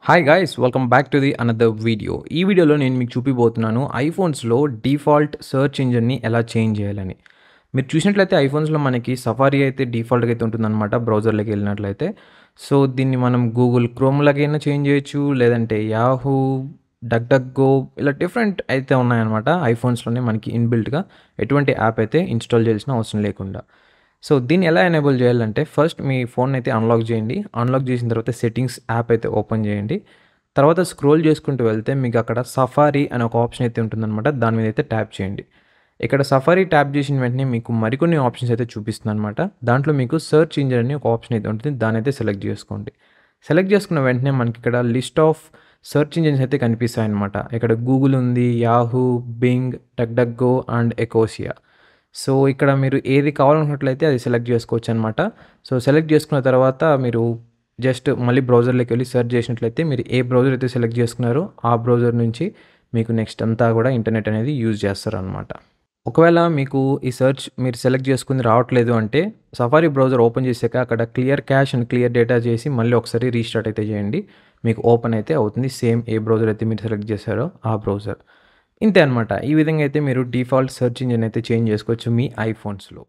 Hi guys welcome back to the another video. ఈ వీడియోలో నేను మీకు చూపిపోతున్నాను ఐఫోన్స్లో డిఫాల్ట్ సెర్చ్ ఇంజిన్ని ఎలా చేంజ్ చేయాలని. మీరు చూసినట్లయితే ఐఫోన్స్లో మనకి సఫారీ అయితే డిఫాల్ట్గా అయితే ఉంటుందన్నమాట. బ్రౌజర్లోకి వెళ్ళినట్లయితే సో దీన్ని మనం గూగుల్ క్రోమ్లకైనా చేంజ్ చేయొచ్చు, లేదంటే యాహూ, డక్ డక్ గో, ఇలా డిఫరెంట్ అయితే ఉన్నాయన్నమాట. ఐఫోన్స్లోనే మనకి ఇన్బిల్ట్గా ఎటువంటి యాప్ అయితే ఇన్స్టాల్ చేయాల్సిన అవసరం లేకుండా. సో దీన్ని ఎలా ఎనేబుల్ చేయాలంటే ఫస్ట్ మీ ఫోన్ అయితే అన్లాక్ చేయండి. అన్లాక్ చేసిన తర్వాత సెట్టింగ్స్ యాప్ అయితే ఓపెన్ చేయండి. తర్వాత స్క్రోల్ చేసుకుంటూ వెళ్తే మీకు అక్కడ సఫారీ అనే ఒక ఆప్షన్ అయితే ఉంటుందన్నమాట. దాని మీద అయితే ట్యాప్ చేయండి. ఇక్కడ సఫారీ ట్యాప్ చేసిన వెంటనే మీకు మరికొన్ని ఆప్షన్స్ అయితే చూపిస్తుందన్నమాట. దాంట్లో మీకు సెర్చ్ ఇంజిన్ అని ఒక ఆప్షన్ అయితే ఉంటుంది. దాన్ని అయితే సెలెక్ట్ చేసుకోండి. సెలెక్ట్ చేసుకున్న వెంటనే మనకి ఇక్కడ లిస్ట్ ఆఫ్ సెర్చ్ ఇంజిన్స్ అయితే కనిపిస్తాయన్నమాట. ఇక్కడ గూగుల్ ఉంది, Yahoo, Bing, duck duck go and Ecosia. So ఇక్కడ మీరు ఏది కావాలనుకున్నట్లయితే అది సెలెక్ట్ చేసుకోవచ్చు అనమాట. సో సెలెక్ట్ చేసుకున్న తర్వాత మీరు జస్ట్ మళ్ళీ బ్రౌజర్లోకి వెళ్ళి సెర్చ్ చేసినట్లయితే మీరు ఏ బ్రౌజర్ అయితే సెలెక్ట్ చేసుకున్నారో ఆ బ్రౌజర్ నుంచి మీకు నెక్స్ట్ అంతా కూడా ఇంటర్నెట్ అనేది యూజ్ చేస్తారనమాట. ఒకవేళ మీకు ఈ సెర్చ్ మీరు సెలెక్ట్ చేసుకుని రావట్లేదు అంటే సఫారీ బ్రౌజర్ ఓపెన్ చేసాక అక్కడ clear cash and clear data చేసి మళ్ళీ ఒకసారి రీస్టార్ట్ అయితే చేయండి. మీకు ఓపెన్ అయితే అవుతుంది. సేమ్ ఏ బ్రౌజర్ అయితే మీరు సెలెక్ట్ చేశారో ఆ బ్రౌజర్. ఇంతే అనమాట. ఈ విధంగా అయితే మీరు డిఫాల్ట్ సెర్చ్ ఇంజిన్ అయితే చేంజ్ చేసుకోవచ్చు మీ ఐఫోన్స్లో.